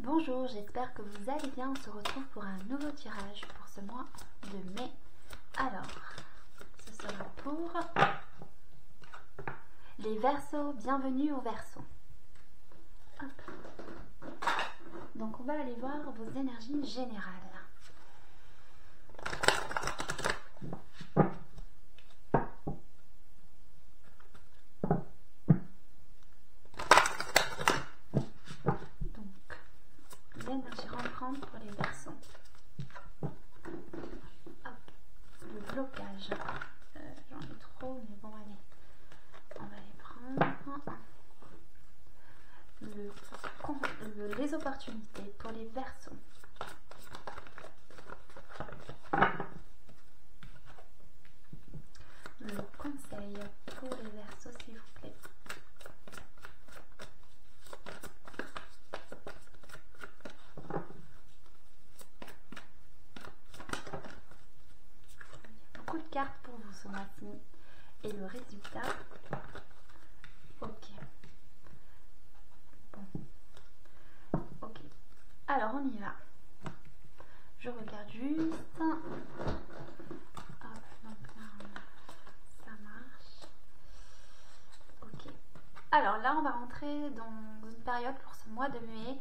Bonjour, j'espère que vous allez bien. On se retrouve pour un nouveau tirage pour ce mois de mai. Alors, ce sera pour les Verseaux. Bienvenue aux Verseaux. Hop. Donc on va aller voir vos énergies générales. L'énergie rentrante pour les Verseaux. Hop, le blocage. J'en ai trop, mais bon, allez. On va les prendre. Les opportunités pour les Verseaux. Le conseil pour les Verseaux, s'il vous plaît. Beaucoup de cartes pour vous ce mois-ci. Et le résultat. Ok. Bon. Ok. Alors on y va. Je regarde juste. Hop, donc là, ça marche. Ok. Alors là, on va rentrer dans une période pour ce mois de mai.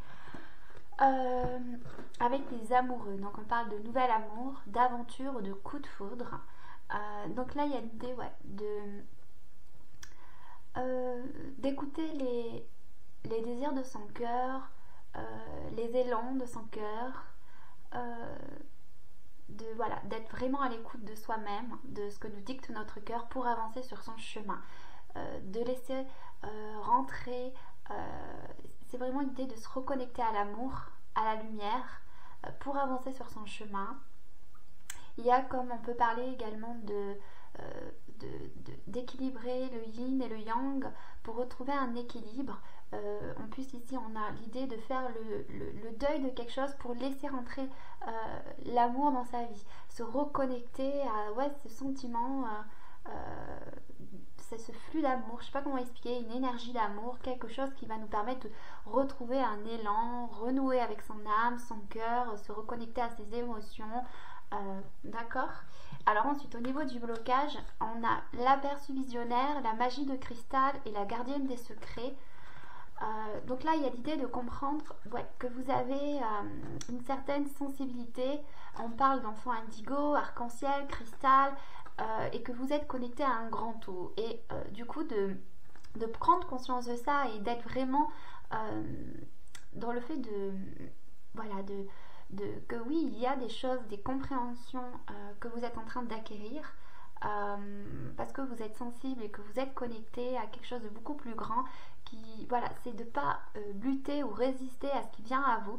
Avec des amoureux, donc on parle de nouvel amour, d'aventure ou de coup de foudre. Donc là il y a l'idée d'écouter les désirs de son cœur, les élans de son cœur, d'être vraiment à l'écoute de soi-même, de ce que nous dicte notre cœur pour avancer sur son chemin, de laisser rentrer. C'est vraiment l'idée de se reconnecter à l'amour, à la lumière, pour avancer sur son chemin. Il y a, comme on peut parler également d'équilibrer le yin et le yang pour retrouver un équilibre. En plus ici on a l'idée de faire le deuil de quelque chose pour laisser rentrer l'amour dans sa vie, se reconnecter à ce sentiment, c'est ce flux d'amour, je ne sais pas comment expliquer, une énergie d'amour, quelque chose qui va nous permettre de retrouver un élan, renouer avec son âme, son cœur, se reconnecter à ses émotions. D'accord. Alors ensuite, au niveau du blocage, on a l'aperçu visionnaire, la magie de cristal et la gardienne des secrets. Donc là, il y a l'idée de comprendre que vous avez une certaine sensibilité. On parle d'enfant indigo, arc-en-ciel, cristal, et que vous êtes connecté à un grand tout. Et du coup, de prendre conscience de ça et d'être vraiment dans le fait que oui, il y a des choses, des compréhensions que vous êtes en train d'acquérir parce que vous êtes sensible et que vous êtes connecté à quelque chose de beaucoup plus grand c'est de ne pas lutter ou résister à ce qui vient à vous,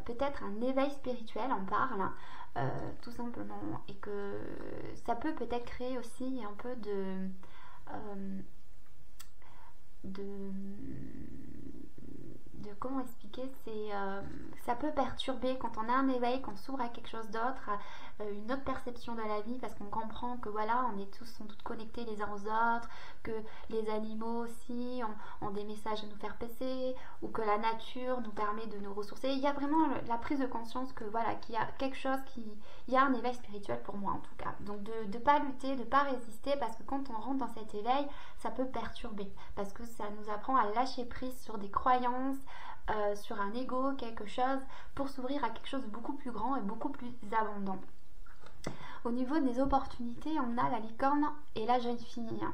peut-être un éveil spirituel, on parle tout simplement, et que ça peut peut-être créer aussi un peu comment expliquer, ça peut perturber quand on a un éveil, qu'on s'ouvre à quelque chose d'autre, à une autre perception de la vie, parce qu'on comprend que on est tous sont toutes connectés les uns aux autres, que les animaux aussi ont des messages à nous faire passer, ou que la nature nous permet de nous ressourcer. Il y a vraiment la prise de conscience que qu'il y a quelque chose il y a un éveil spirituel pour moi en tout cas. Donc de ne pas lutter, de ne pas résister, parce que quand on rentre dans cet éveil, ça peut perturber, parce que ça nous apprend à lâcher prise sur des croyances, sur un ego, quelque chose, pour s'ouvrir à quelque chose de beaucoup plus grand et beaucoup plus abondant. Au niveau des opportunités, on a la licorne et la jeune fille.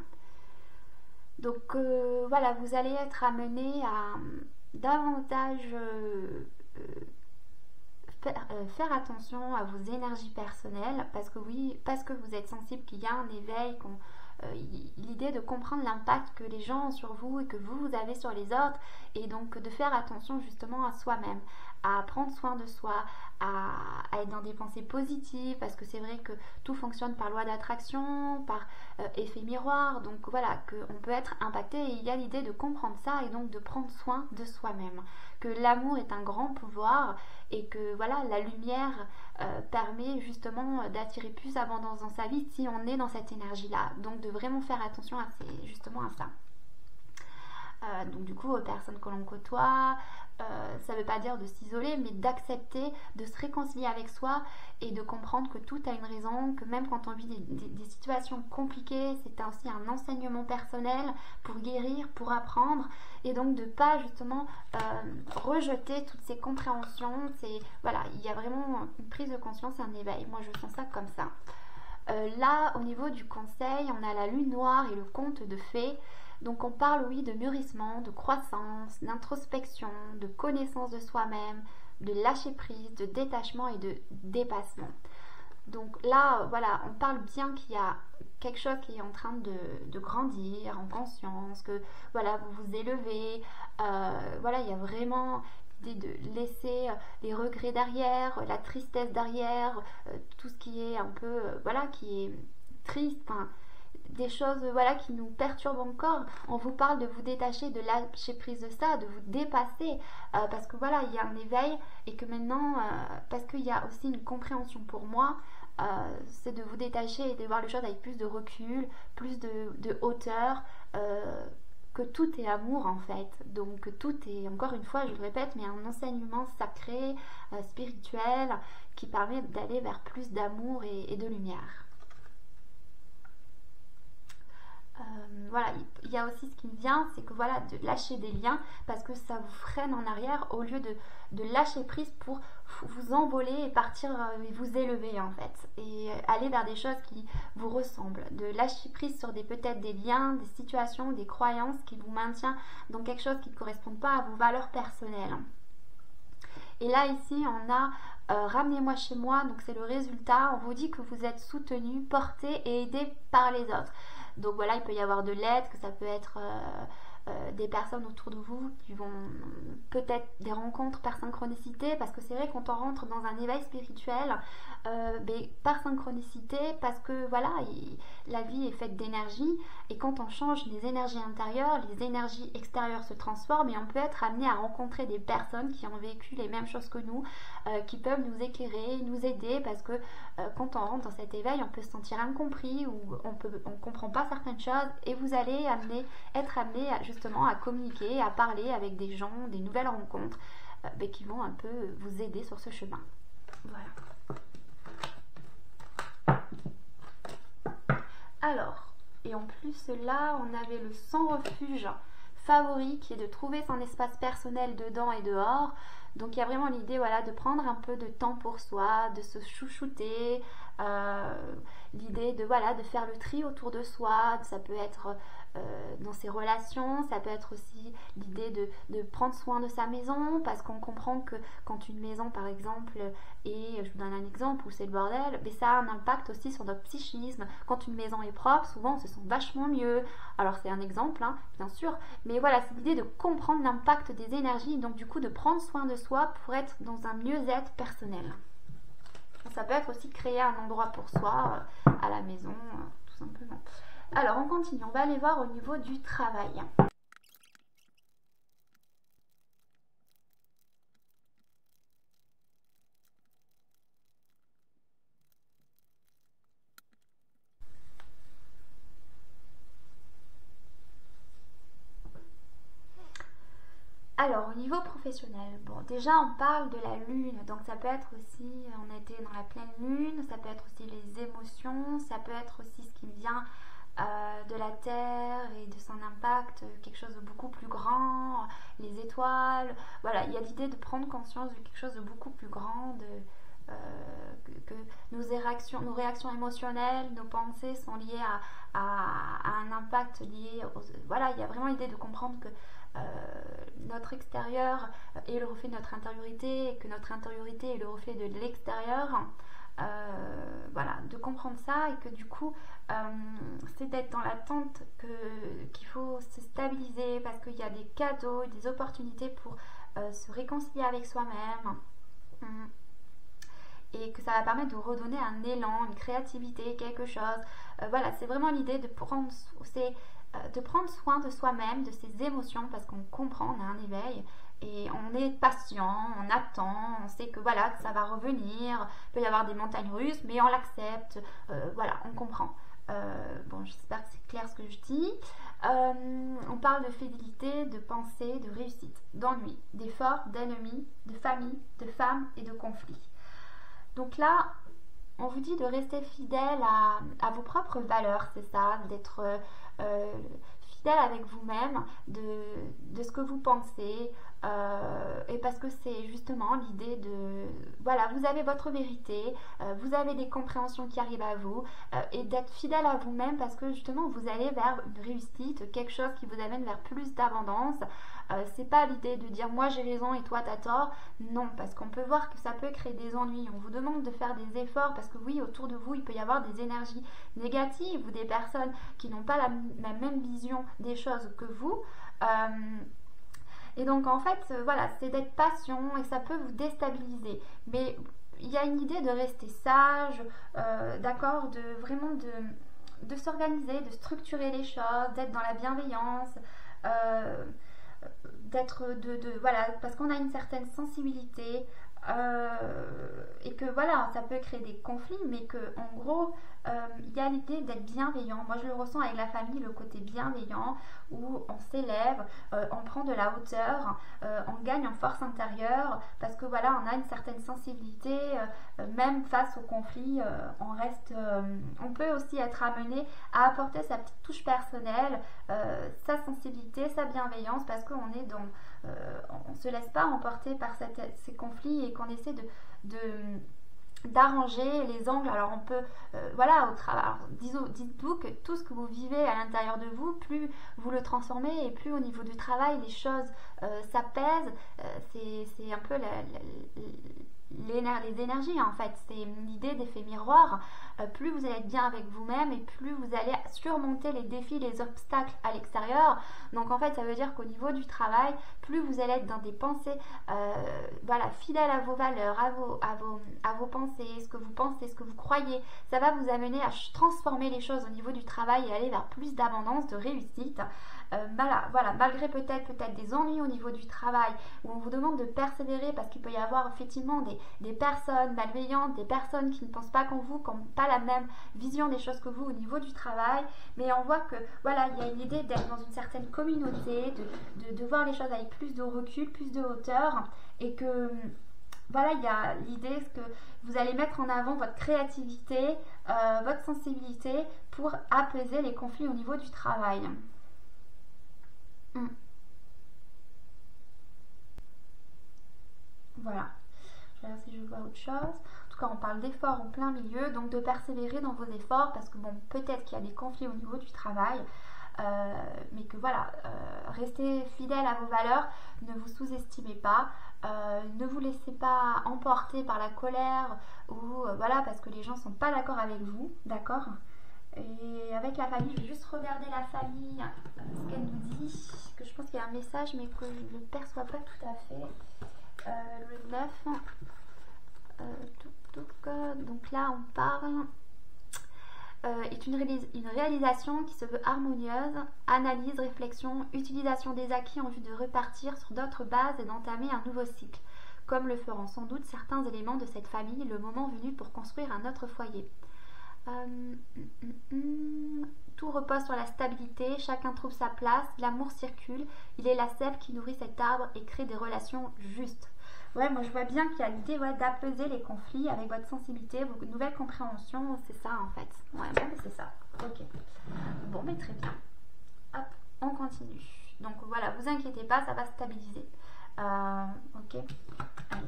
Donc vous allez être amené à davantage faire attention à vos énergies personnelles, parce que vous êtes sensible, qu'il y a un éveil, l'idée de comprendre l'impact que les gens ont sur vous et que vous avez sur les autres, et donc de faire attention justement à soi-même, à prendre soin de soi, à être dans des pensées positives, parce que c'est vrai que tout fonctionne par loi d'attraction, par effet miroir, donc qu'on peut être impacté, et il y a l'idée de comprendre ça et donc de prendre soin de soi-même, que l'amour est un grand pouvoir, et que la lumière permet justement d'attirer plus d'abondance dans sa vie si on est dans cette énergie là, donc de vraiment faire attention justement à ça. Donc du coup aux personnes que l'on côtoie, ça ne veut pas dire de s'isoler, mais d'accepter, de se réconcilier avec soi et de comprendre que tout a une raison, que même quand on vit des situations compliquées, c'est aussi un enseignement personnel pour guérir, pour apprendre, et donc de ne pas justement rejeter toutes ces compréhensions. Voilà, il y a vraiment une prise de conscience, un éveil. Moi, je sens ça comme ça. Là, au niveau du conseil, on a la lune noire et le conte de fées. Donc on parle, oui, de mûrissement, de croissance, d'introspection, de connaissance de soi-même, de lâcher prise, de détachement et de dépassement. Donc là, voilà, on parle bien qu'il y a quelque chose qui est en train de grandir en conscience, que voilà, vous vous élevez, voilà, il y a vraiment l'idée de laisser les regrets derrière, la tristesse derrière, tout ce qui est un peu, voilà, qui est triste, enfin, des choses, voilà, qui nous perturbent encore. On vous parle de vous détacher, de lâcher prise de ça, de vous dépasser, parce que voilà, il y a un éveil et que maintenant, parce qu'il y a aussi une compréhension pour moi, c'est de vous détacher et de voir les choses avec plus de recul, plus de hauteur, que tout est amour en fait. Donc tout est, encore une fois, je le répète, mais un enseignement sacré, spirituel, qui permet d'aller vers plus d'amour et de lumière. Voilà, il y a aussi ce qui me vient, c'est que voilà, de lâcher des liens parce que ça vous freine en arrière au lieu de lâcher prise pour vous envoler et partir et vous élever en fait et aller vers des choses qui vous ressemblent, de lâcher prise sur peut-être des liens, des situations, des croyances qui vous maintiennent dans quelque chose qui ne correspond pas à vos valeurs personnelles. Et là ici on a ramenez-moi chez moi, donc c'est le résultat, on vous dit que vous êtes soutenu, porté et aidé par les autres. Donc voilà, il peut y avoir de l'aide, que ça peut être des personnes autour de vous qui vont peut-être des rencontres par synchronicité, parce que c'est vrai quand on rentre dans un éveil spirituel, par synchronicité, parce que voilà, la vie est faite d'énergie et quand on change les énergies intérieures, les énergies extérieures se transforment et on peut être amené à rencontrer des personnes qui ont vécu les mêmes choses que nous, qui peuvent nous éclairer, nous aider, parce que quand on rentre dans cet éveil, on peut se sentir incompris ou on comprend pas certaines choses et vous allez être amené justement à communiquer, à parler avec des gens, des nouvelles rencontres qui vont un peu vous aider sur ce chemin. Voilà. Alors, et en plus là, on avait le sans refuge favori qui est de trouver son espace personnel dedans et dehors. Donc il y a vraiment l'idée, voilà, de prendre un peu de temps pour soi, de se chouchouter, l'idée de voilà, de faire le tri autour de soi. Ça peut être dans ses relations, ça peut être aussi l'idée de prendre soin de sa maison, parce qu'on comprend que quand une maison par exemple et je vous donne un exemple où c'est le bordel, mais ça a un impact aussi sur notre psychisme. Quand une maison est propre, souvent on se sent vachement mieux. Alors c'est un exemple, hein, bien sûr, mais voilà, c'est l'idée de comprendre l'impact des énergies, donc du coup de prendre soin de soi pour être dans un mieux-être personnel. Ça peut être aussi créer un endroit pour soi à la maison, tout simplement. Alors on continue, on va aller voir au niveau du travail. Alors au niveau professionnel, bon déjà on parle de la lune, donc ça peut être aussi, on a été dans la pleine lune, ça peut être aussi les émotions, ça peut être aussi ce qui vient de la terre et de son impact, quelque chose de beaucoup plus grand, les étoiles, voilà, il y a l'idée de prendre conscience de quelque chose de beaucoup plus grand, que nos réactions émotionnelles, nos pensées sont liées à un impact lié voilà, il y a vraiment l'idée de comprendre que notre extérieur est le reflet de notre intériorité et que notre intériorité est le reflet de l'extérieur. Voilà, de comprendre ça et que du coup c'est d'être dans l'attente qu'il faut se stabiliser parce qu'il y a des cadeaux, des opportunités pour se réconcilier avec soi-même. Et que ça va permettre de redonner un élan, une créativité, quelque chose. Voilà, c'est vraiment l'idée de prendre soin de soi-même, de ses émotions, parce qu'on comprend, on a un éveil et on est patient, on attend, on sait que voilà, que ça va revenir, il peut y avoir des montagnes russes, mais on l'accepte, voilà, on comprend. Bon, j'espère que c'est clair ce que je dis. On parle de fidélité, de pensée, de réussite, d'ennui, d'effort, d'ennemis, de famille, de femmes et de conflits. Donc là, on vous dit de rester fidèle à vos propres valeurs, c'est ça, d'être fidèle avec vous-même, de ce que vous pensez, et parce que c'est justement l'idée de, voilà, vous avez votre vérité, vous avez des compréhensions qui arrivent à vous, et d'être fidèle à vous-même parce que justement vous allez vers une réussite, quelque chose qui vous amène vers plus d'abondance. C'est pas l'idée de dire moi j'ai raison et toi t'as tort, non, parce qu'on peut voir que ça peut créer des ennuis. On vous demande de faire des efforts parce que oui, autour de vous il peut y avoir des énergies négatives ou des personnes qui n'ont pas la même vision des choses que vous. Et donc en fait, voilà, c'est d'être patient et ça peut vous déstabiliser. Mais il y a une idée de rester sage, d'accord, de vraiment de s'organiser, de structurer les choses, d'être dans la bienveillance, euh, d'être voilà, parce qu'on a une certaine sensibilité, et que voilà, ça peut créer des conflits, mais que en gros, il y a l'idée d'être bienveillant. Moi, je le ressens avec la famille, le côté bienveillant, où on s'élève, on prend de la hauteur, on gagne en force intérieure, parce que voilà, on a une certaine sensibilité, même face aux conflits, on peut aussi être amené à apporter sa petite touche personnelle, sa sensibilité, sa bienveillance, parce qu'on est dans on ne se laisse pas emporter par ces conflits et qu'on essaie d'arranger les angles. Alors on peut, voilà, au travail, dites-vous que tout ce que vous vivez à l'intérieur de vous, plus vous le transformez et plus au niveau du travail les choses s'apaisent. C'est un peu les énergies en fait, c'est l'idée d'effet miroir. Plus vous allez être bien avec vous-même et plus vous allez surmonter les défis, les obstacles à l'extérieur. Donc en fait ça veut dire qu'au niveau du travail, plus vous allez être dans des pensées voilà, fidèles à vos valeurs, à vos pensées, ce que vous pensez, ce que vous croyez, ça va vous amener à transformer les choses au niveau du travail et aller vers plus d'abondance, de réussite. Voilà, malgré peut-être des ennuis au niveau du travail, où on vous demande de persévérer parce qu'il peut y avoir effectivement des personnes malveillantes, des personnes qui ne pensent pas comme vous, qui n'ont pas la même vision des choses que vous au niveau du travail, mais on voit que voilà, il y a une idée d'être dans une certaine communauté, de voir les choses avec plus de recul, plus de hauteur, et que voilà, il y a l'idée que vous allez mettre en avant votre créativité, votre sensibilité pour apaiser les conflits au niveau du travail. Voilà. Je vais voir si je vois autre chose. En tout cas, on parle d'efforts en plein milieu, donc de persévérer dans vos efforts parce que bon, peut-être qu'il y a des conflits au niveau du travail, mais que voilà, restez fidèle à vos valeurs, ne vous sous-estimez pas, ne vous laissez pas emporter par la colère ou voilà, parce que les gens ne sont pas d'accord avec vous, d'accord. Et avec la famille, je vais juste regarder la famille, ce qu'elle nous dit, que je pense qu'il y a un message mais que je ne le perçois pas tout à fait. Le 9, donc là on parle est une réalisation qui se veut harmonieuse, analyse, réflexion, utilisation des acquis en vue de repartir sur d'autres bases et d'entamer un nouveau cycle, comme le feront sans doute certains éléments de cette famille le moment venu pour construire un autre foyer. Tout repose sur la stabilité, chacun trouve sa place, l'amour circule, il est la sève qui nourrit cet arbre et crée des relations justes. Ouais, moi je vois bien qu'il y a l'idée d'apaiser les conflits avec votre sensibilité, vos nouvelles compréhensions, c'est ça en fait. Ouais, bon, mais c'est ça. Ok. Bon, mais très bien. Hop, on continue. Donc voilà, vous inquiétez pas, ça va stabiliser. Ok. Allez.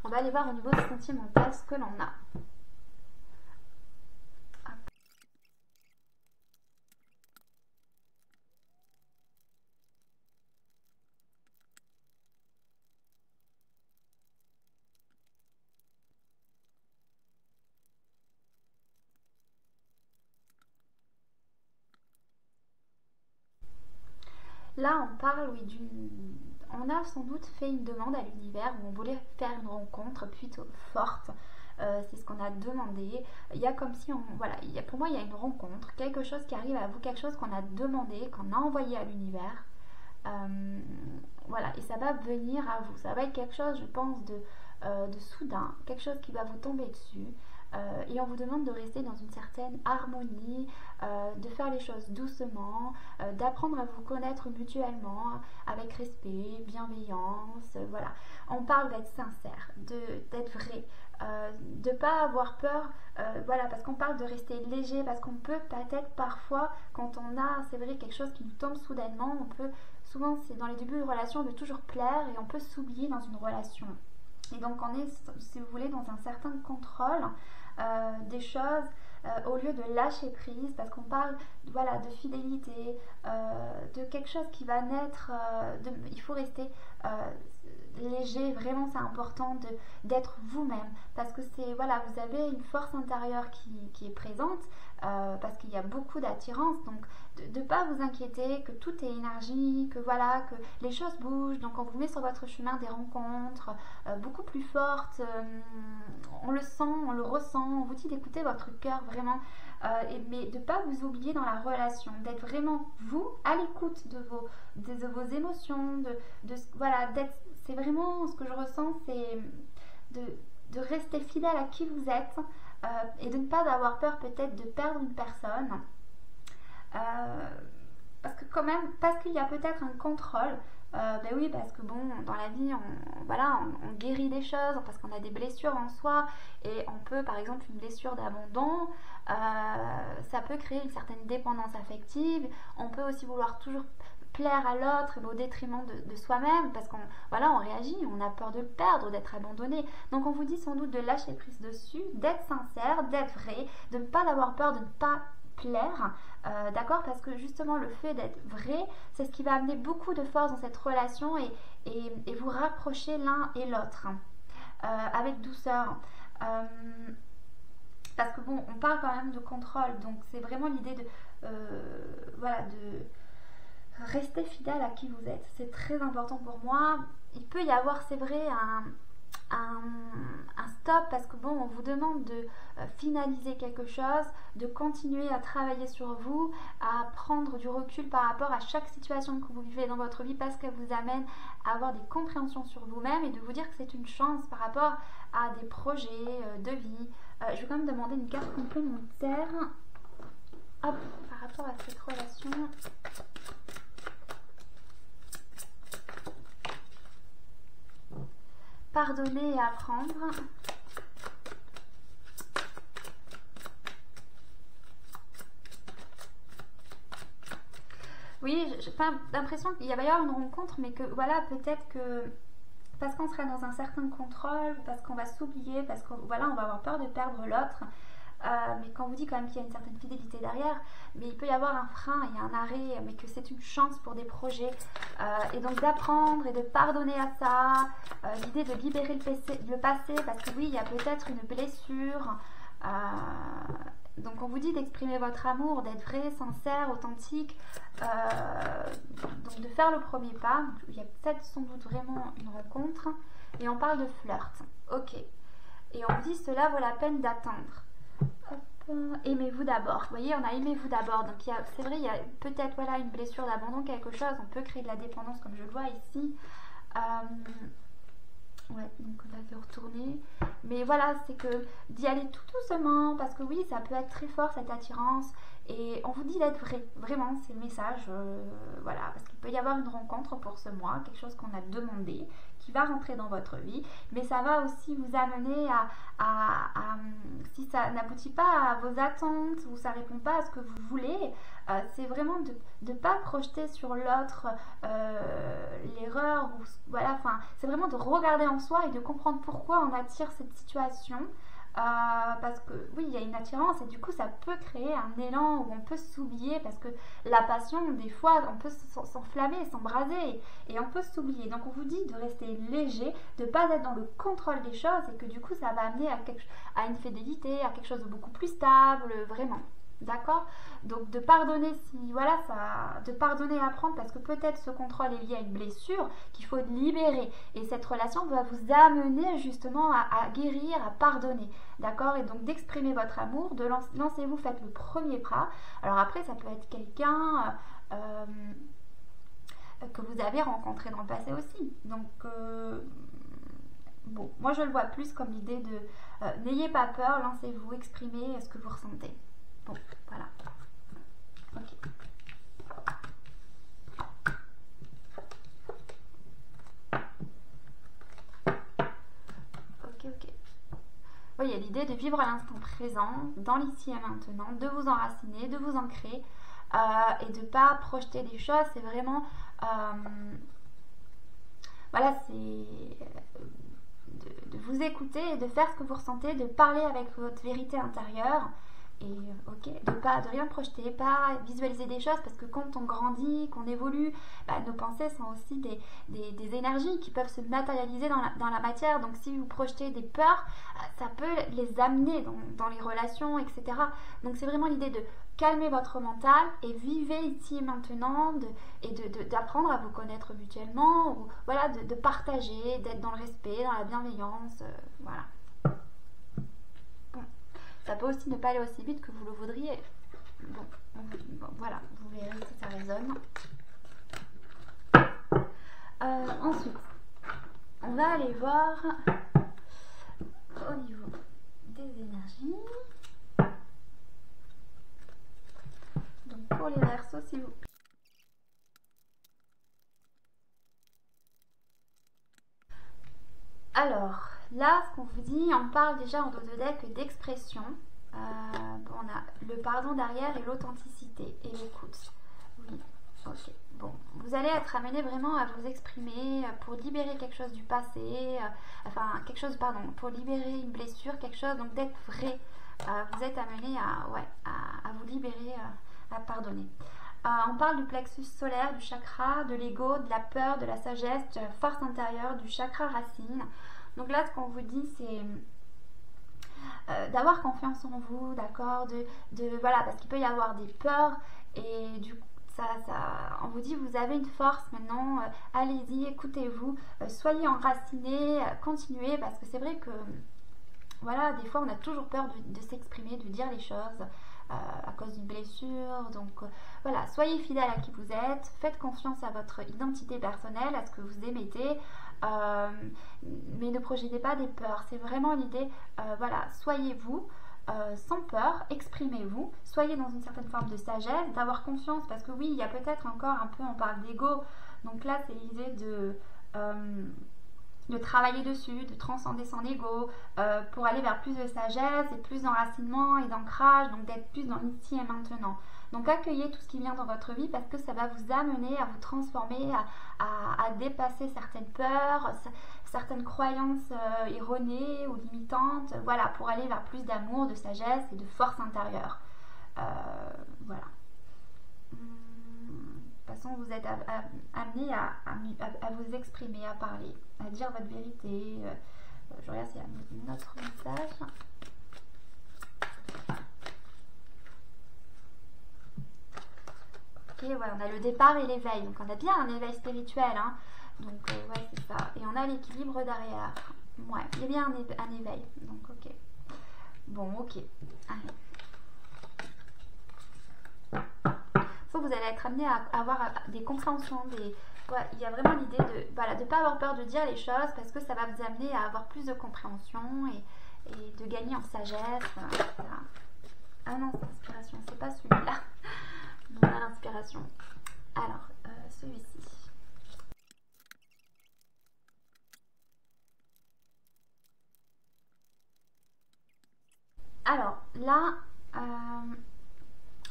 On va aller voir au niveau sentimental ce que l'on a. Là, on parle, oui, on a sans doute fait une demande à l'univers où on voulait faire une rencontre plutôt forte. C'est ce qu'on a demandé. Il y a comme si voilà, pour moi, il y a une rencontre, quelque chose qui arrive à vous, quelque chose qu'on a demandé, qu'on a envoyé à l'univers. Voilà, et ça va venir à vous. Ça va être quelque chose, je pense, de soudain, quelque chose qui va vous tomber dessus. et on vous demande de rester dans une certaine harmonie, de faire les choses doucement, d'apprendre à vous connaître mutuellement avec respect, bienveillance, voilà. On parle d'être sincère, d'être vrai, de ne pas avoir peur, voilà, parce qu'on parle de rester léger, parce qu'on peut peut-être parfois, quand on a, c'est vrai, quelque chose qui nous tombe soudainement, on peut, souvent c'est dans les débuts de relation, on veut toujours plaire et on peut s'oublier dans une relation. Et donc on est, si vous voulez, dans un certain contrôle des choses, au lieu de lâcher prise, parce qu'on parle, voilà, de fidélité, de quelque chose qui va naître, il faut rester léger, vraiment c'est important d'être vous-même, parce que c'est, voilà, vous avez une force intérieure qui est présente, parce qu'il y a beaucoup d'attirance, donc de ne pas vous inquiéter, que tout est énergie, que voilà, que les choses bougent, donc on vous met sur votre chemin des rencontres beaucoup plus fortes, on le sent, on le ressent, on vous dit d'écouter votre cœur vraiment, mais de ne pas vous oublier dans la relation, d'être vraiment vous, à l'écoute de vos émotions, voilà, c'est vraiment ce que je ressens, c'est de rester fidèle à qui vous êtes, et de ne pas avoir peur peut-être de perdre une personne, parce que quand même, parce qu'il y a peut-être un contrôle, ben oui, parce que bon, dans la vie, on guérit des choses, parce qu'on a des blessures en soi, et on peut, par exemple, une blessure d'abandon, ça peut créer une certaine dépendance affective. On peut aussi vouloir toujours plaire à l'autre au détriment de soi-même, parce qu'on on réagit, on a peur de le perdre, d'être abandonné. Donc on vous dit sans doute de lâcher prise dessus, d'être sincère, d'être vrai, de ne pas avoir peur de ne pas plaire, d'accord, parce que justement le fait d'être vrai, c'est ce qui va amener beaucoup de force dans cette relation, et vous rapprocher l'un et l'autre, avec douceur, parce que bon, on parle quand même de contrôle, donc c'est vraiment l'idée de voilà, de rester fidèle à qui vous êtes, c'est très important pour moi. Il peut y avoir, c'est vrai, un stop, parce que bon, on vous demande de finaliser quelque chose, de continuer à travailler sur vous, à prendre du recul par rapport à chaque situation que vous vivez dans votre vie, parce qu'elle vous amène à avoir des compréhensions sur vous-même, et de vous dire que c'est une chance par rapport à des projets de vie. Je vais quand même demander une carte complémentaire. Hop, par rapport à cette relation. Pardonner et apprendre. Oui, j'ai pas l'impression qu'il va y avoir une rencontre, mais que voilà, peut-être que parce qu'on serait dans un certain contrôle, parce qu'on va s'oublier, parce qu'on voilà, on va avoir peur de perdre l'autre. Mais quand on vous dit quand même qu'il y a une certaine fidélité derrière, mais il peut y avoir un frein, il y a un arrêt, mais que c'est une chance pour des projets, et donc d'apprendre et de pardonner à ça, l'idée de libérer le passé, parce que oui, il y a peut-être une blessure, donc on vous dit d'exprimer votre amour, d'être vrai, sincère, authentique, donc de faire le premier pas. Il y a peut-être sans doute vraiment une rencontre, et on parle de flirt, ok, et on dit cela vaut la peine d'attendre. Aimez-vous d'abord. Vous voyez, on a aimez-vous d'abord. Donc c'est vrai, il y a peut-être voilà, une blessure d'abandon, quelque chose. On peut créer de la dépendance comme je le vois ici. Ouais, donc là je vais retourner. Mais voilà, c'est que d'y aller tout doucement, parce que oui, ça peut être très fort cette attirance. Et on vous dit d'être vrai. Vraiment, c'est le message. Voilà, parce qu'il peut y avoir une rencontre pour ce mois, quelque chose qu'on a demandé, qui va rentrer dans votre vie, mais ça va aussi vous amener si ça n'aboutit pas à vos attentes ou ça répond pas à ce que vous voulez, c'est vraiment de ne pas projeter sur l'autre l'erreur, ou voilà, enfin c'est vraiment de regarder en soi et de comprendre pourquoi on attire cette situation. Parce que oui, il y a une attirance, et du coup ça peut créer un élan où on peut s'oublier, parce que la passion, des fois on peut s'enflammer, s'embraser, et on peut s'oublier. Donc on vous dit de rester léger, de ne pas être dans le contrôle des choses, et que du coup ça va amener à une fidélité, à quelque chose de beaucoup plus stable, vraiment. D'accord? Donc de pardonner, si voilà, de pardonner et apprendre, parce que peut-être ce contrôle est lié à une blessure qu'il faut libérer, et cette relation va vous amener justement à guérir, à pardonner, d'accord? Et donc d'exprimer votre amour, de lancez-vous, faites le premier pas. Alors après ça peut être quelqu'un que vous avez rencontré dans le passé aussi, donc Bon, moi je le vois plus comme l'idée de n'ayez pas peur, lancez-vous, exprimez ce que vous ressentez. Bon, voilà. Ok. Ok. Oui, il y a l'idée de vivre à l'instant présent, dans l'ici et maintenant, de vous enraciner, de vous ancrer et de ne pas projeter des choses. C'est vraiment... voilà, c'est de vous écouter et de faire ce que vous ressentez, de parler avec votre vérité intérieure et ok, de rien projeter, pas visualiser des choses parce que quand on grandit, qu'on évolue, nos pensées sont aussi des énergies qui peuvent se matérialiser dans la matière. Donc si vous projetez des peurs, ça peut les amener dans les relations, etc. Donc c'est vraiment l'idée de calmer votre mental et vivez ici et maintenant d'apprendre à vous connaître mutuellement, ou voilà, de partager, d'être dans le respect, dans la bienveillance, voilà. Bon. Ça peut aussi ne pas aller aussi vite que vous le voudriez. Bon, voilà, vous verrez si ça résonne. Ensuite, on va aller voir au niveau des énergies. Donc pour les Verseaux, s'il vous plaît. Alors, là, ce qu'on vous dit, on parle déjà en dos de deck d'expression. On a le pardon derrière et l'authenticité et l'écoute. Oui, ok. Bon, vous allez être amené vraiment à vous exprimer pour libérer quelque chose du passé, pour libérer une blessure, quelque chose, donc d'être vrai. Vous êtes amené à vous libérer, à pardonner. On parle du plexus solaire, du chakra, de l'ego, de la peur, de la sagesse, de la force intérieure, du chakra racine. Donc là, ce qu'on vous dit, c'est d'avoir confiance en vous, d'accord, voilà, parce qu'il peut y avoir des peurs et du coup, on vous dit vous avez une force maintenant, allez-y, écoutez-vous, soyez enracinés, continuez, parce que c'est vrai que voilà, des fois on a toujours peur de s'exprimer, de dire les choses à cause d'une blessure. Donc voilà, soyez fidèle à qui vous êtes, faites confiance à votre identité personnelle, à ce que vous émettez, mais ne projetez pas des peurs. C'est vraiment l'idée, voilà, soyez vous. Sans peur, exprimez-vous, soyez dans une certaine forme de sagesse, d'avoir confiance, parce que oui, il y a peut-être encore un peu, on parle d'ego, donc là c'est l'idée de travailler dessus, de transcender son ego pour aller vers plus de sagesse et plus d'enracinement et d'ancrage, donc d'être plus dans l'ici et maintenant. Donc accueillez tout ce qui vient dans votre vie parce que ça va vous amener à vous transformer, à dépasser certaines peurs, certaines croyances erronées ou limitantes, voilà, pour aller vers plus d'amour, de sagesse et de force intérieure. Voilà. De toute façon, vous êtes amené à vous exprimer, à parler, à dire votre vérité. Je regarde s'il y a un autre message. Ok, ouais, on a le départ et l'éveil. Donc on a bien un éveil spirituel, hein. Donc ouais, c'est ça. Et on a l'équilibre derrière. Ouais, il y a bien un éveil. Donc ok. Bon, ok. Allez. Vous allez être amené à avoir des compréhensions, il y a vraiment l'idée de ne pas avoir peur de dire les choses parce que ça va vous amener à avoir plus de compréhension et de gagner en sagesse. Voilà. Ah non, c'est l'inspiration, c'est pas celui-là. On a l'inspiration. Alors, celui-ci. Alors, là,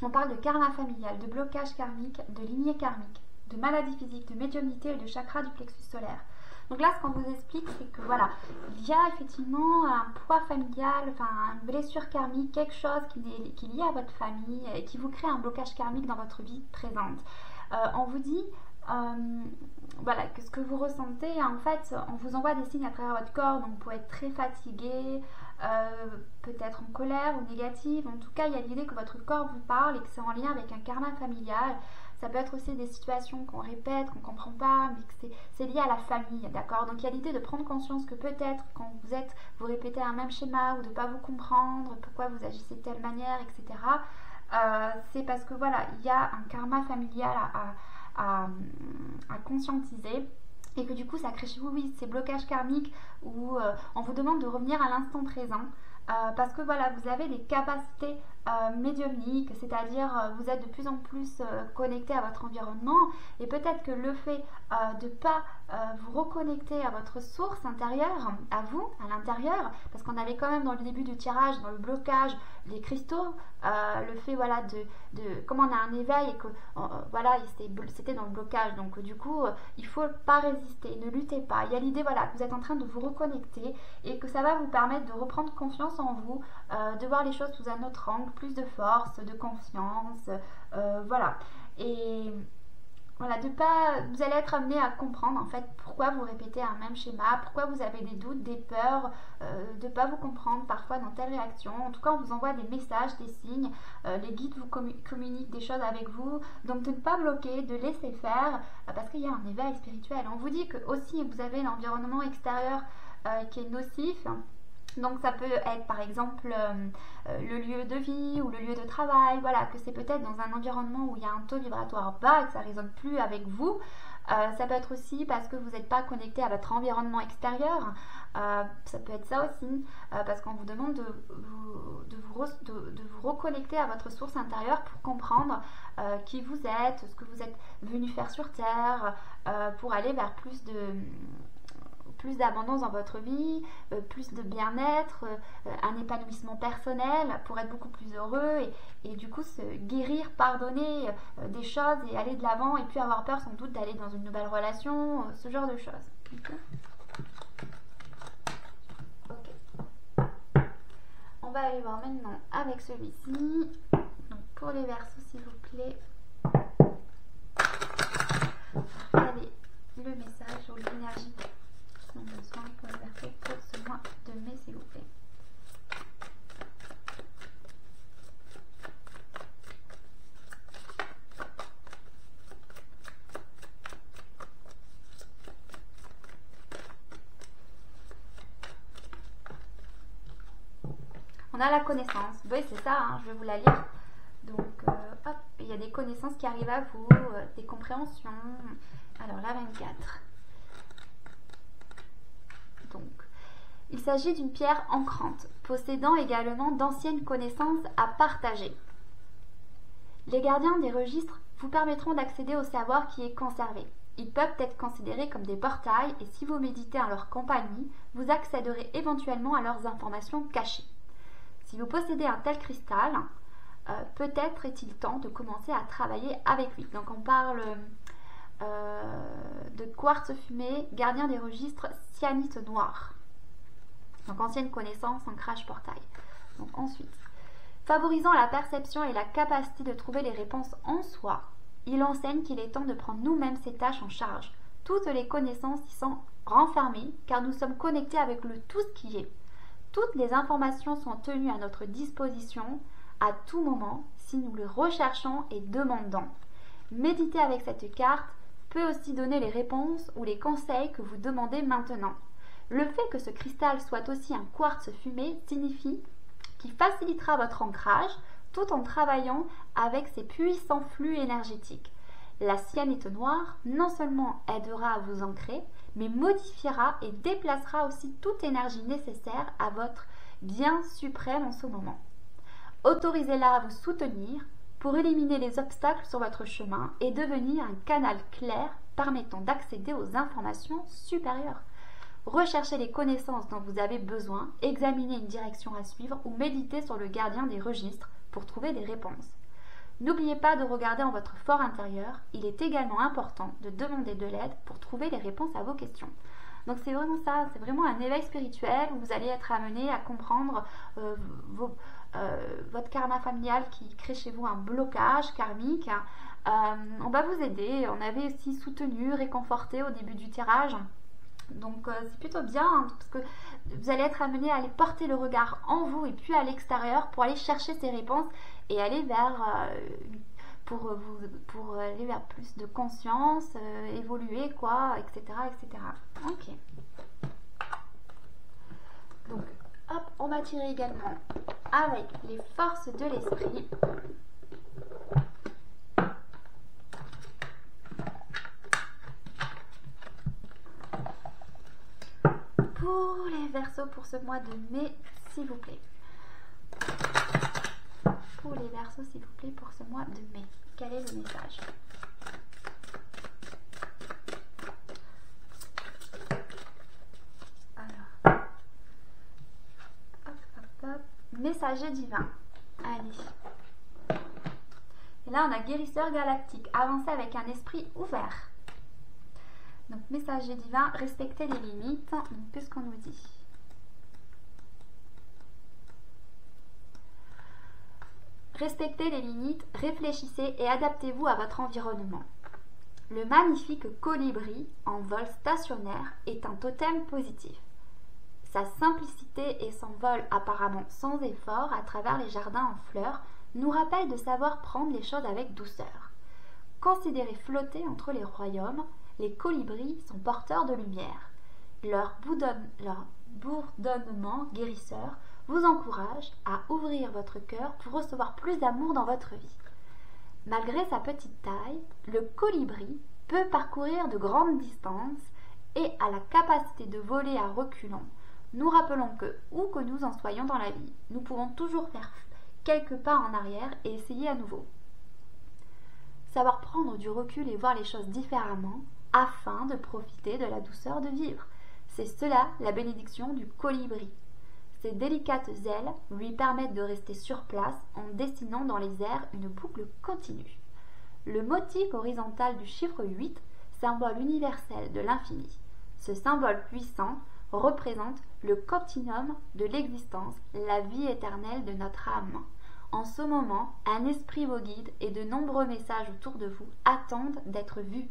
on parle de karma familial, de blocage karmique, de lignée karmique, de maladie physique, de médiumnité et de chakra du plexus solaire. Donc là, ce qu'on vous explique, c'est que voilà, il y a effectivement un poids familial, enfin une blessure karmique, quelque chose qui est lié à votre famille et qui vous crée un blocage karmique dans votre vie présente. On vous dit voilà, que ce que vous ressentez, en fait, on vous envoie des signes à travers votre corps, donc vous pouvez être très fatigué, peut-être en colère ou négative. En tout cas, il y a l'idée que votre corps vous parle et que c'est en lien avec un karma familial. Ça peut être aussi des situations qu'on répète, qu'on ne comprend pas, mais que c'est lié à la famille, d'accord? Donc il y a l'idée de prendre conscience que peut-être quand vous répétez un même schéma ou de ne pas vous comprendre, pourquoi vous agissez de telle manière, etc. C'est parce que voilà, il y a un karma familial à conscientiser et que du coup ça crée chez vous, oui, ces blocages karmiques où on vous demande de revenir à l'instant présent. Parce que voilà, vous avez des capacités médiumniques, c'est-à-dire vous êtes de plus en plus connecté à votre environnement, et peut-être que le fait de ne pas vous reconnecter à votre source intérieure, à vous, à l'intérieur, parce qu'on avait quand même dans le début du tirage, dans le blocage, les cristaux, le fait voilà comme on a un éveil et que voilà, c'était dans le blocage, donc du coup il faut pas résister, ne luttez pas. Il y a l'idée voilà que vous êtes en train de vous reconnecter et que ça va vous permettre de reprendre confiance en vous, de voir les choses sous un autre angle, plus de force, de confiance, voilà. Et voilà, vous allez être amené à comprendre en fait pourquoi vous répétez un même schéma, pourquoi vous avez des doutes, des peurs, de ne pas vous comprendre parfois dans telle réaction. En tout cas, on vous envoie des messages, des signes, les guides vous communiquent des choses avec vous, donc de ne pas bloquer, de laisser faire, parce qu'il y a un éveil spirituel. On vous dit que aussi vous avez l'environnement extérieur qui est nocif. Donc ça peut être par exemple le lieu de vie ou le lieu de travail, voilà, que c'est peut-être dans un environnement où il y a un taux vibratoire bas et que ça ne résonne plus avec vous. Ça peut être aussi parce que vous n'êtes pas connecté à votre environnement extérieur. Ça peut être ça aussi, parce qu'on vous demande de vous reconnecter à votre source intérieure pour comprendre qui vous êtes, ce que vous êtes venu faire sur Terre, pour aller vers plus d'abondance dans votre vie, plus de bien-être, un épanouissement personnel pour être beaucoup plus heureux et du coup se guérir, pardonner des choses et aller de l'avant et puis avoir peur sans doute d'aller dans une nouvelle relation, ce genre de choses. Ok. On va aller voir maintenant avec celui-ci. Donc pour les Verseaux, s'il vous plaît. Allez, le message ou l'énergie ont besoin pour le Verseau pour ce mois de mai, s'il vous plaît. On a la connaissance. Oui, c'est ça, hein, je vais vous la lire. Donc, hop, il y a des connaissances qui arrivent à vous, des compréhensions. Alors, la 24. Donc, il s'agit d'une pierre ancrante, possédant également d'anciennes connaissances à partager. Les gardiens des registres vous permettront d'accéder au savoir qui est conservé. Ils peuvent être considérés comme des portails et si vous méditez en leur compagnie, vous accéderez éventuellement à leurs informations cachées. Si vous possédez un tel cristal, peut-être est-il temps de commencer à travailler avec lui. Donc on parle de quartz fumé, gardien des registres, cyanite noir. Donc ancienne connaissance, ancrage portail. Donc ensuite, favorisant la perception et la capacité de trouver les réponses en soi, il enseigne qu'il est temps de prendre nous-mêmes ces tâches en charge. Toutes les connaissances y sont renfermées car nous sommes connectés avec le tout ce qui est. Toutes les informations sont tenues à notre disposition à tout moment si nous les recherchons et demandons. Méditer avec cette carte peut aussi donner les réponses ou les conseils que vous demandez maintenant. Le fait que ce cristal soit aussi un quartz fumé signifie qu'il facilitera votre ancrage tout en travaillant avec ces puissants flux énergétiques. La cyanite noire non seulement aidera à vous ancrer, mais modifiera et déplacera aussi toute énergie nécessaire à votre bien suprême en ce moment. Autorisez-la à vous soutenir pour éliminer les obstacles sur votre chemin et devenir un canal clair permettant d'accéder aux informations supérieures. Recherchez les connaissances dont vous avez besoin, examinez une direction à suivre ou méditez sur le gardien des registres pour trouver des réponses. N'oubliez pas de regarder en votre fort intérieur. Il est également important de demander de l'aide pour trouver les réponses à vos questions. Donc c'est vraiment ça, c'est vraiment un éveil spirituel où vous allez être amené à comprendre votre karma familial qui crée chez vous un blocage karmique. On va vous aider, on avait aussi soutenu, réconforté au début du tirage. Donc c'est plutôt bien hein, parce que vous allez être amené à aller porter le regard en vous et puis à l'extérieur pour aller chercher ces réponses et aller vers pour aller vers plus de conscience, évoluer quoi, etc. etc. Ok. Donc hop, on va tirer également avec les forces de l'esprit. pour les Verseaux pour ce mois de mai, s'il vous plaît. Pour les Verseaux, s'il vous plaît, pour ce mois de mai. Quel est le message? Alors, hop. Messager divin. Allez. Et là, on a guérisseur galactique. Avancez avec un esprit ouvert. Donc, messager divin, respectez les limites. Donc, qu'est-ce qu'on nous dit? Respectez les limites, réfléchissez et adaptez-vous à votre environnement. Le magnifique colibri en vol stationnaire est un totem positif. Sa simplicité et son vol apparemment sans effort à travers les jardins en fleurs nous rappellent de savoir prendre les choses avec douceur. Considérés flotter entre les royaumes, les colibris sont porteurs de lumière. Leur bourdonnement guérisseur vous encourage à ouvrir votre cœur pour recevoir plus d'amour dans votre vie. Malgré sa petite taille, le colibri peut parcourir de grandes distances et a la capacité de voler à reculons. Nous rappelons que, où que nous en soyons dans la vie, nous pouvons toujours faire quelques pas en arrière et essayer à nouveau. Savoir prendre du recul et voir les choses différemment afin de profiter de la douceur de vivre. C'est cela la bénédiction du colibri. Ses délicates ailes lui permettent de rester sur place en dessinant dans les airs une boucle continue. Le motif horizontal du chiffre 8, symbole universel de l'infini. Ce symbole puissant représente le continuum de l'existence, la vie éternelle de notre âme. En ce moment, un esprit vous guide et de nombreux messages autour de vous attendent d'être vus.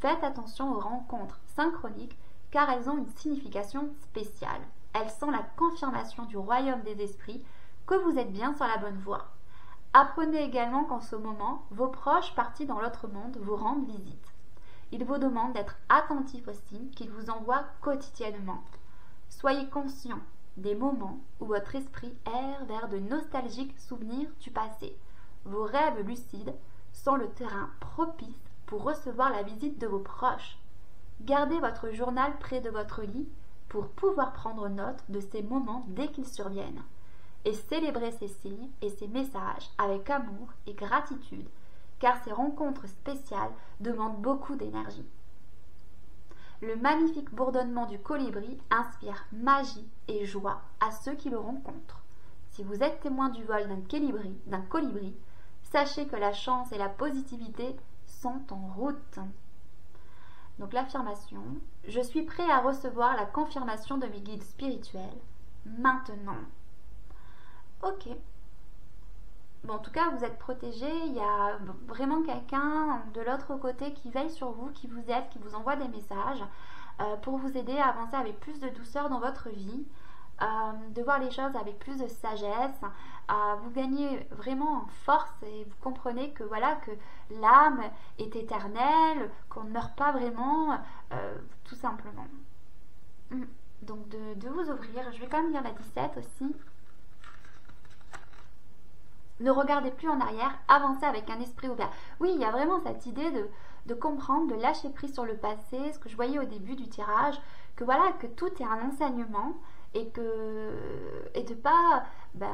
Faites attention aux rencontres synchroniques car elles ont une signification spéciale. Elles sont la confirmation du royaume des esprits que vous êtes bien sur la bonne voie. Apprenez également qu'en ce moment, vos proches partis dans l'autre monde vous rendent visite. Ils vous demandent d'être attentifs aux signes qu'ils vous envoient quotidiennement. Soyez conscient des moments où votre esprit erre vers de nostalgiques souvenirs du passé. Vos rêves lucides sont le terrain propice pour recevoir la visite de vos proches. Gardez votre journal près de votre lit pour pouvoir prendre note de ces moments dès qu'ils surviennent et célébrer ces signes et ces messages avec amour et gratitude car ces rencontres spéciales demandent beaucoup d'énergie. Le magnifique bourdonnement du colibri inspire magie et joie à ceux qui le rencontrent. Si vous êtes témoin du vol d'un colibri, sachez que la chance et la positivité sont en route. Donc l'affirmation, je suis prêt à recevoir la confirmation de mes guides spirituels maintenant. Ok. Bon, en tout cas, vous êtes protégé, il y a vraiment quelqu'un de l'autre côté qui veille sur vous, qui vous aide, qui vous envoie des messages pour vous aider à avancer avec plus de douceur dans votre vie, de voir les choses avec plus de sagesse, vous gagnez vraiment en force et vous comprenez que voilà que l'âme est éternelle, qu'on ne meurt pas vraiment, tout simplement. Donc de vous ouvrir, je vais quand même lire la 17 aussi. Ne regardez plus en arrière, avancez avec un esprit ouvert. Oui, il y a vraiment cette idée de comprendre, de lâcher prise sur le passé, ce que je voyais au début du tirage, que voilà, que tout est un enseignement et de pas, de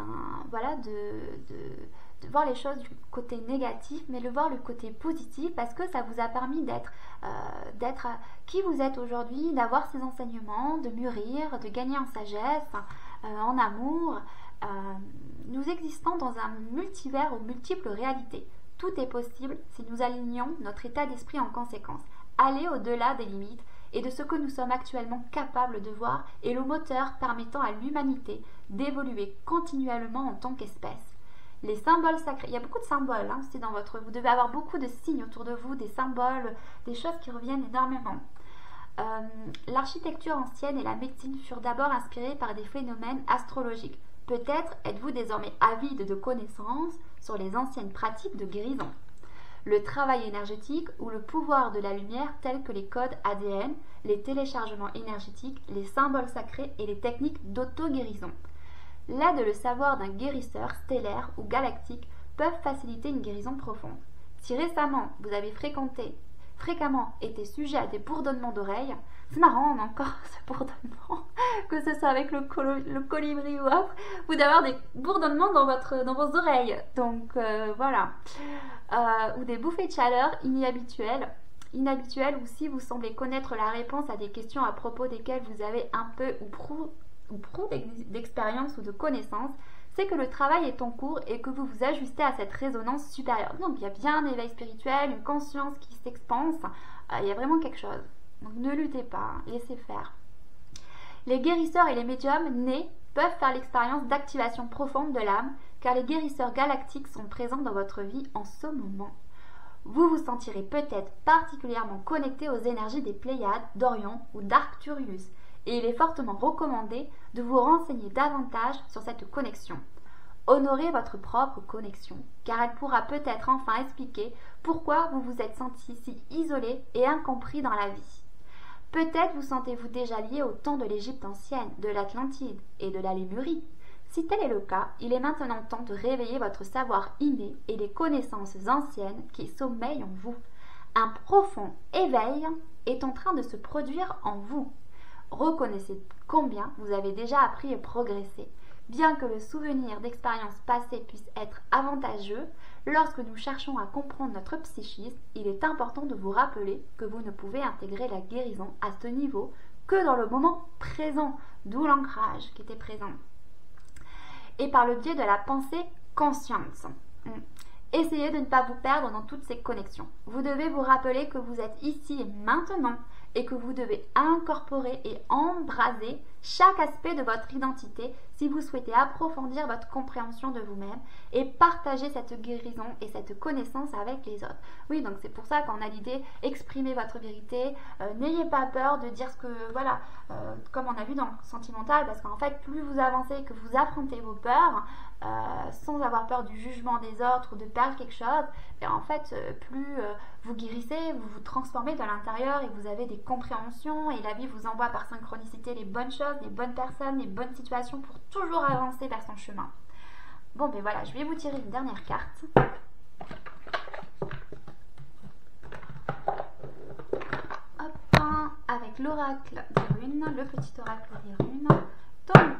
voir les choses du côté négatif, mais le voir le côté positif parce que ça vous a permis d'être qui vous êtes aujourd'hui, d'avoir ces enseignements, de mûrir, de gagner en sagesse, en amour. Nous existons dans un multivers aux multiples réalités. Tout est possible si nous alignons notre état d'esprit en conséquence. Aller au-delà des limites et de ce que nous sommes actuellement capables de voir est le moteur permettant à l'humanité d'évoluer continuellement en tant qu'espèce. Les symboles sacrés, il y a beaucoup de symboles aussi dans vous devez avoir beaucoup de signes autour de vous, des symboles, des choses qui reviennent énormément. L'architecture ancienne et la médecine furent d'abord inspirées par des phénomènes astrologiques. Peut-être êtes-vous désormais avide de connaissances sur les anciennes pratiques de guérison. Le travail énergétique ou le pouvoir de la lumière tels que les codes ADN, les téléchargements énergétiques, les symboles sacrés et les techniques d'auto-guérison. L'aide et le savoir d'un guérisseur stellaire ou galactique peuvent faciliter une guérison profonde. Si récemment vous avez fréquemment été sujet à des bourdonnements d'oreilles, c'est marrant, on a encore ce bourdonnement, que ce soit avec le colibri ou autre, ou d'avoir des bourdonnements dans vos oreilles. Donc voilà. Ou des bouffées de chaleur inhabituelles, ou si vous semblez connaître la réponse à des questions à propos desquelles vous avez un peu ou prou d'expérience ou de connaissances, c'est que le travail est en cours et que vous vous ajustez à cette résonance supérieure. Donc il y a bien un éveil spirituel, une conscience qui s'expanse, il y a vraiment quelque chose. Donc ne luttez pas, laissez faire. Les guérisseurs et les médiums nés peuvent faire l'expérience d'activation profonde de l'âme, car les guérisseurs galactiques sont présents dans votre vie en ce moment. Vous vous sentirez peut-être particulièrement connecté aux énergies des Pléiades, d'Orion ou d'Arcturus, et il est fortement recommandé de vous renseigner davantage sur cette connexion. Honorez votre propre connexion, car elle pourra peut-être enfin expliquer pourquoi vous vous êtes senti si isolé et incompris dans la vie. Peut-être vous sentez-vous déjà lié au temps de l'Égypte ancienne, de l'Atlantide et de la Lémurie. Si tel est le cas, il est maintenant temps de réveiller votre savoir inné et les connaissances anciennes qui sommeillent en vous. Un profond éveil est en train de se produire en vous. Reconnaissez combien vous avez déjà appris et progressé. Bien que le souvenir d'expériences passées puisse être avantageux, lorsque nous cherchons à comprendre notre psychisme, il est important de vous rappeler que vous ne pouvez intégrer la guérison à ce niveau que dans le moment présent, d'où l'ancrage qui était présent. Et par le biais de la pensée consciente. Essayez de ne pas vous perdre dans toutes ces connexions. Vous devez vous rappeler que vous êtes ici et maintenant et que vous devez incorporer et embraser chaque aspect de votre identité si vous souhaitez approfondir votre compréhension de vous-même et partager cette guérison et cette connaissance avec les autres. Oui, donc c'est pour ça qu'on a l'idée, exprimez votre vérité, n'ayez pas peur de dire ce que, voilà, comme on a vu dans le sentimental, parce qu'en fait, plus vous avancez, que vous affrontez vos peurs, sans avoir peur du jugement des autres ou de perdre quelque chose, et en fait, plus vous guérissez, vous vous transformez de l'intérieur et vous avez des compréhensions et la vie vous envoie par synchronicité les bonnes choses, les bonnes personnes, les bonnes situations pour toujours avancer vers son chemin. Bon, ben voilà, je vais vous tirer une dernière carte. Hop, avec l'oracle des runes, le petit oracle des runes. Donc,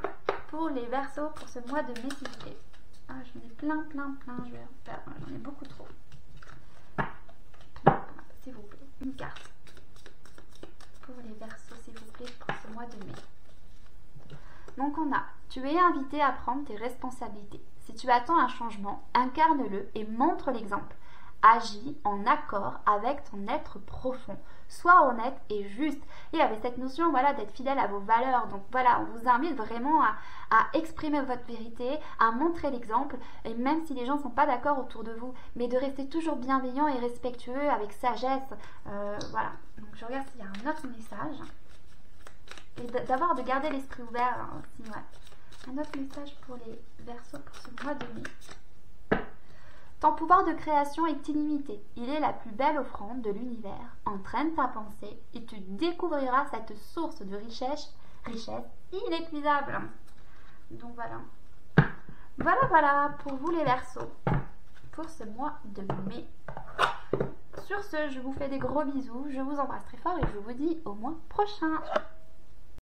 pour les Verseaux, pour ce mois de mai, s'il vous plaît. Ah, j'en ai plein, je vais faire, j'en ai beaucoup trop. S'il vous plaît, une carte. Pour les Verseaux, s'il vous plaît, pour ce mois de mai. Donc on a, tu es invité à prendre tes responsabilités. Si tu attends un changement, incarne-le et montre l'exemple. Agis en accord avec ton être profond. Sois honnête et juste. Et avec cette notion, voilà, d'être fidèle à vos valeurs. Donc voilà, on vous invite vraiment à exprimer votre vérité, à montrer l'exemple, et même si les gens ne sont pas d'accord autour de vous, mais de rester toujours bienveillant et respectueux avec sagesse. Voilà. Donc je regarde s'il y a un autre message. Et d'abord de garder l'esprit ouvert aussi, ouais. Un autre message pour les Verseaux pour ce mois de mai. Ton pouvoir de création est illimité. Il est la plus belle offrande de l'univers. Entraîne ta pensée et tu découvriras cette source de richesse inépuisable. Donc voilà. Voilà pour vous les Verseaux pour ce mois de mai. Sur ce, je vous fais des gros bisous. Je vous embrasse très fort et je vous dis au mois prochain.